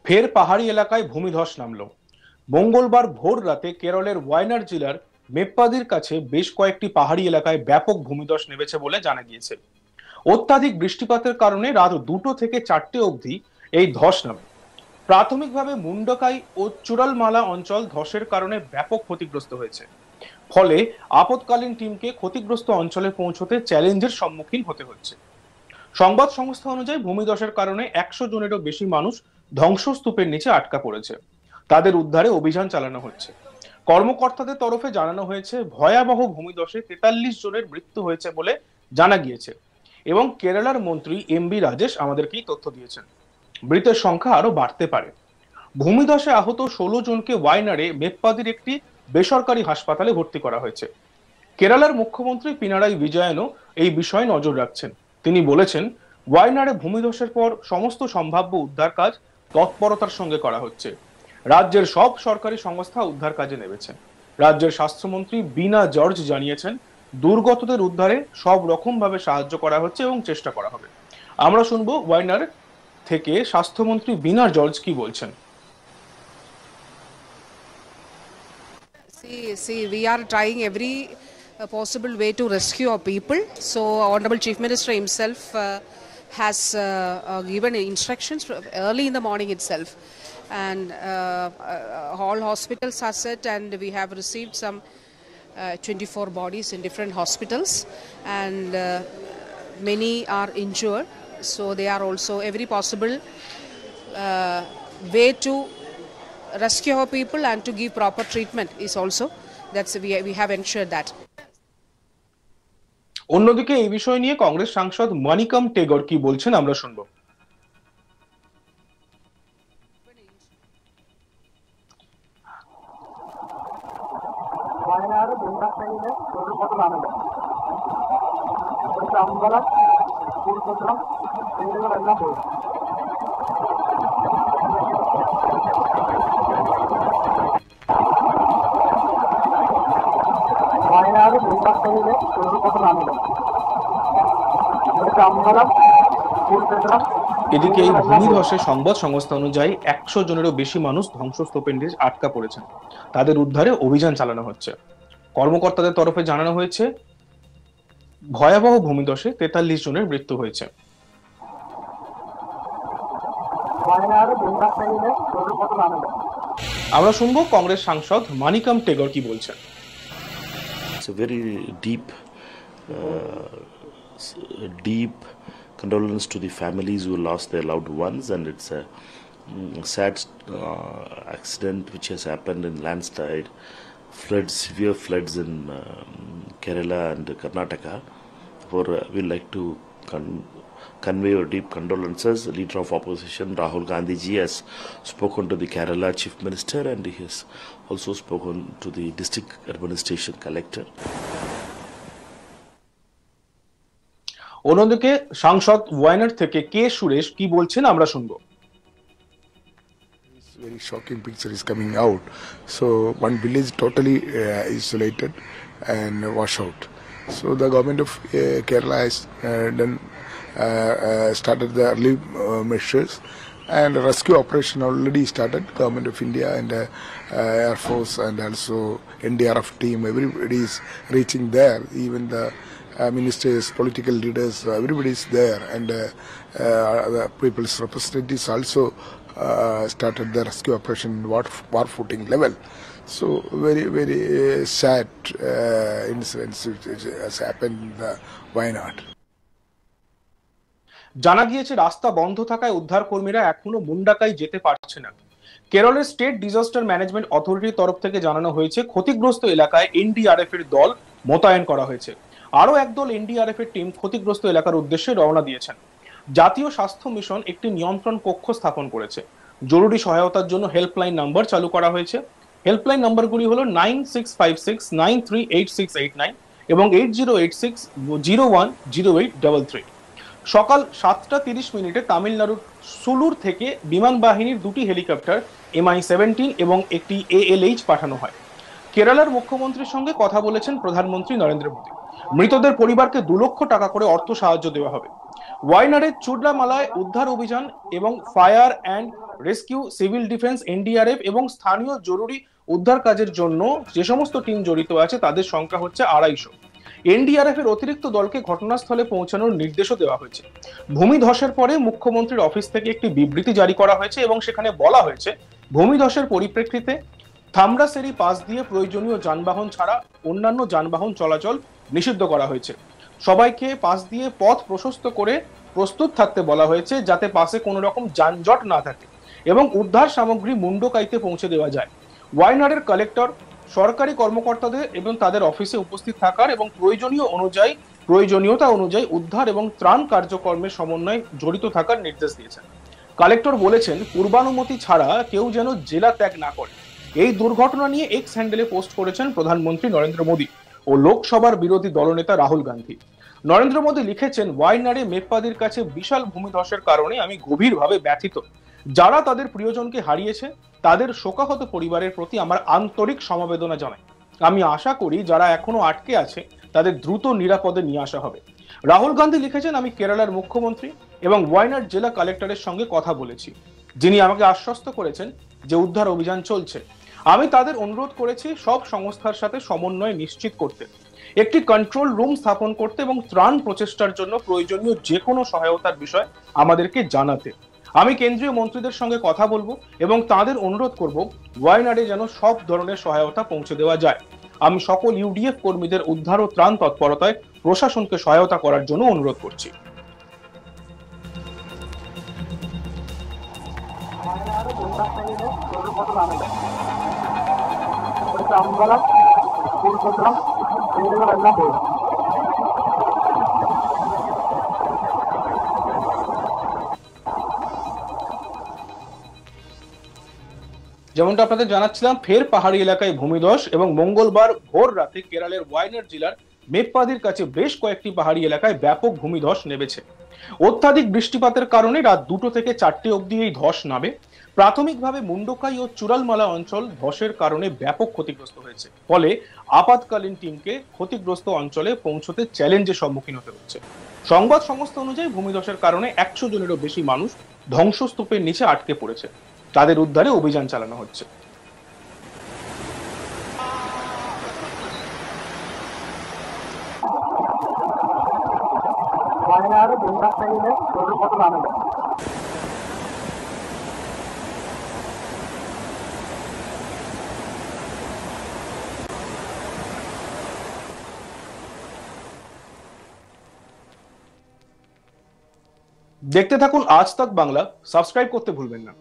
ফের পাহাড়ি এলাকায় ভূমিধস নামল। মঙ্গলবার ভোর রাতে কেরলের ওয়ায়নাড জেলার মেপ্পাদির কাছে বেশ কয়েকটি পাহাড়ি এলাকায় ব্যাপক ভূমিধস নেমেছে বলে জানা গিয়েছে। অত্যাধিক বৃষ্টিপাতের কারণে রাত 2টো থেকে 4টে অবধি এই ধস নামে। প্রাথমিকভাবে মুন্ডকাই ও চুরালমালা অঞ্চল ধসের কারণে ব্যাপক ক্ষতিগ্রস্ত হয়েছে। ফলে আপৎকালীন টিমকে ক্ষতিগ্রস্ত অঞ্চলে পৌঁছতে চ্যালেঞ্জের সম্মুখীন হতে হচ্ছে। সংবাদ সংস্থা অনুযায়ী ভূমিধসের কারণে 100 জনেরও বেশি মানুষ ধ্বংসস্তূপের নিচে আটকা পড়েছে। তাদের উদ্ধারে অভিযান চালানো হচ্ছে। কর্মকর্তাদের তরফে জানানো হয়েছে ভয়াবহ ভূমিধসে 43 জনের মৃত্যু হয়েছে বলে জানা গিয়েছে। এবং কেরালার মন্ত্রী এমবি রাজেশ আমাদেরকে এই তথ্য দিয়েছেন। মৃতের সংখ্যা আরো বাড়তে পারে। ভূমিধসে আহত 16 জনকে ওয়ায়নাডে মেপ্পাদির একটি বেসরকারি হাসপাতালে ভর্তি করা হয়েছে। কেরালার মুখ্যমন্ত্রী পিনারাই বিজয়নও এই বিষয়ে নজর রাখছেন। তিনি বলেছেন, ওয়ায়নাডে ভূমিধসের পর সমস্ত সম্ভাব্য উদ্ধার কাজ তৎপরতার সঙ্গে করা হচ্ছে। রাজ্যের সব সরকারি সংস্থা উদ্ধার কাজে নেমেছে। রাজ্যের স্বাস্থ্যমন্ত্রী বীণা জর্জ জানিয়েছেন, দুর্গতদের উদ্ধারে সব রকম ভাবে সাহায্য করা হচ্ছে এবং চেষ্টা করা হবে। আমরা শুনবো ওয়ায়নাড থেকে স্বাস্থ্যমন্ত্রী বীণা জর্জ কি বলছেন। See, we are trying every possible way to rescue our people. So, Honorable Chief Minister himself has given instructions early in the morning itself, and all hospitals are set, and we have received some 24 bodies in different hospitals, and many are injured. So, they are also every possible way to rescue our people and to give proper treatment is also we have ensured that. অন্যদিকে এই বিষয় নিয়ে কংগ্রেস সাংসদ মানিকম টেগর কি বলছেন আমরা শুনবো। এদিকে এই ভূমিধসে সংবাদ সংস্থা অনুযায়ী 100 জনেরও বেশি মানুষ ধ্বংসস্তূপের নিচে আটকা পড়েছেন। তাদের উদ্ধারে অভিযান চালানো হচ্ছে। কর্মকর্তাদের তরফে জানানো হয়েছে, ভয়াবহ ভূমিধসে 43 জনের মৃত্যু হয়েছে। আমরা শুনবো কংগ্রেস সাংসদ মানিকম টেগর কি বলছেন। It's a very deep condolence to the families who lost their loved ones, and it's a sad accident which has happened in landslide, severe floods in Kerala and Karnataka. For we'd like to convey our deep condolences. The leader of opposition Rahul Gandhi ji has spoken to the Kerala Chief Minister, and he has also spoken to the district administration collector. অন্যদিকে সাংসদ ওয়ায়নাড থেকে কে সুরেশ কি বলছেন আমরা শুনবো। Very shocking picture is coming out. So one village totally isolated and washed out. So the government of Kerala has started the early measures, and rescue operation already started. Government of India and Air Force and also NDRF team, everybody is reaching there. Even the ministers, political leaders, everybody is there, and the people's representatives also started the rescue operation war footing level. So very sad incidents has happened in the Wayanad. জানা গিয়েছে রাস্তা বন্ধ থাকায় উদ্ধার কর্মীরা এখনো মুন্ডাকাই যেতে পারছে না। কেরলের স্টেট ডিজাস্টার ম্যানেজমেন্ট অথরিটির তরফ থেকে জানানো হয়েছে, ক্ষতিগ্রস্ত এলাকায় এনডিআরএফ এর দল মোতায়েন করা হয়েছে। আরো একদল এনডিআরএফ এর টিম ক্ষতিগ্রস্ত এলাকার উদ্দেশ্যে রওনা দিয়েছেন। জাতীয় স্বাস্থ্য মিশন একটি নিয়ন্ত্রণ কক্ষ স্থাপন করেছে। জরুরি সহায়তার জন্য হেল্পলাইন নাম্বার চালু করা হয়েছে। হেল্পলাইন নাম্বারগুলি হলো 9656938689 এবং 8086010833। সকাল 7টা 30 তামিলনাড়ুর সুলুর থেকে বিমান বাহিনীর 2টি হেলিকপ্টার MI-17 এবং একটি ALH পাঠানো হয়। কেরালার মুখ্যমন্ত্রীর সঙ্গে কথা বলেছেন প্রধানমন্ত্রী নরেন্দ্র মোদী। মৃতদের পরিবারকে 2 লক্ষ টাকা করে অর্থ সাহায্য দেওয়া হবে। ওয়ায়নাডের চুডলামালায় উদ্ধার অভিযান এবং fire and rescue, civil defence, NDRF এবং স্থানীয় জরুরি উদ্ধার কাজের জন্য যে সমস্ত টিম জড়িত আছে তাদের সংখ্যা হচ্ছে 250। এনডিআরএফ এর অতিরিক্ত দলকে ঘটনাস্থলে পৌঁছানোর নির্দেশও দেওয়া হয়েছে। ভূমিধসের পরে মুখ্যমন্ত্রীর অফিস থেকে একটি বিবৃতি জারি করা হয়েছে এবং সেখানে বলা হয়েছে ভূমিধসের পরিপ্রেক্ষিতে থামরাসেরি পাস দিয়ে প্রয়োজনীয় যানবাহন ছাড়া অন্যান্য যানবাহন চলাচল নিষিদ্ধ করা হয়েছে। সবাইকে পাস দিয়ে পথ প্রশস্ত করে প্রস্তুত থাকতে বলা হয়েছে যাতে পাশে কোনো রকম যানজট না থাকে এবং উদ্ধার সামগ্রী মুন্ডকাইতে পৌঁছে দেওয়া যায়। ওয়াইনাডের কালেক্টর সরকারি কর্মকর্তাদের এবং তাদের অফিসে উপস্থিত থাকার এবং প্রয়োজনীয়তা অনুযায়ী উদ্ধার এবং ত্রাণ কার্যক্রমের সমন্বয়ে জড়িত থাকার নির্দেশ দিয়েছেন। কালেক্টর বলেছেন পূর্বানুমতি ছাড়া কেউ যেন জেলা ত্যাগ না করে। এই দুর্ঘটনা নিয়ে এক্স হ্যান্ডেলে পোস্ট করেছেন প্রধানমন্ত্রী নরেন্দ্র মোদী ও লোকসভার বিরোধী দলনেতা রাহুল গান্ধী। নরেন্দ্র মোদী লিখেছেন, ওয়াইনাডে মেপ্পাদির কাছে বিশাল ভূমিধসের কারণে আমি গভীরভাবে ব্যথিত। যারা তাদের প্রিয়জনকে হারিয়েছে তাদের শোকাহত পরিবারের প্রতি আমার আন্তরিক সমবেদনা জানাই। আমি আশা করি যারা এখনো আটকে আছে তাদের দ্রুত নিরাপদে নিয়ে আসা হবে। রাহুল গান্ধী লিখেছেন, আমি কেরালার মুখ্যমন্ত্রী এবং ওয়াইনাড জেলা কালেক্টরের সঙ্গে কথা বলেছি, যিনি আমাকে আশ্বস্ত করেছেন যে উদ্ধার অভিযান চলছে। আমি তাদের অনুরোধ করেছি সব সংস্থার সাথে সমন্বয় নিশ্চিত করতে, একটি কন্ট্রোল রুম স্থাপন করতে এবং ত্রাণ প্রচেষ্টার জন্য প্রয়োজনীয় যে কোনো সহায়তার বিষয় আমাদেরকে জানাতে। আমি কেন্দ্রীয় মন্ত্রীদের সঙ্গে কথা বলবো এবং তাদের অনুরোধ করব ওয়াইনাডে যেন সব ধরনের সহায়তা পৌঁছে দেওয়া যায়। আমি সকল ইউডিএফ কর্মীদের উদ্ধার ও ত্রাণ তৎপরতায় প্রশাসনকে সহায়তা করার জন্য অনুরোধ করছি। যেমনটা আপনাদের জানাচ্ছিলাম, ফের পাহাড়ি এলাকায় ভূমিধস এবং মঙ্গলবার ভোর রাতে কেরলের ওয়াইনাড জেলার মেপ্পাদির কাছে বেশ কয়েকটি পাহাড়ি এলাকায় ব্যাপক ভূমিধস নেমেছে। অত্যাধিক বৃষ্টিপাতের কারণে রাত 2টো থেকে 4টে অবধি এই ধস নামে। প্রাথমিকভাবে মুন্ডকাই ও চুরালমালা অঞ্চল ধসের কারণে ব্যাপক ক্ষতিগ্রস্ত হয়েছে, ফলে আপাতকালীন টিমকে ক্ষতিগ্রস্ত অঞ্চলে পৌঁছতে চ্যালেঞ্জের সম্মুখীন হতে হচ্ছে। সংবাদ সংস্থা অনুযায়ী ভূমিধসের কারণে 100 জনেরও বেশি মানুষ ধ্বংসস্তূপের নিচে আটকে পড়েছে। তাদের উদ্ধারে অভিযান চালানো হচ্ছে। দেখতে থাকুন আজ তাক বাংলা, সাবস্ক্রাইব করতে ভুলবেন না।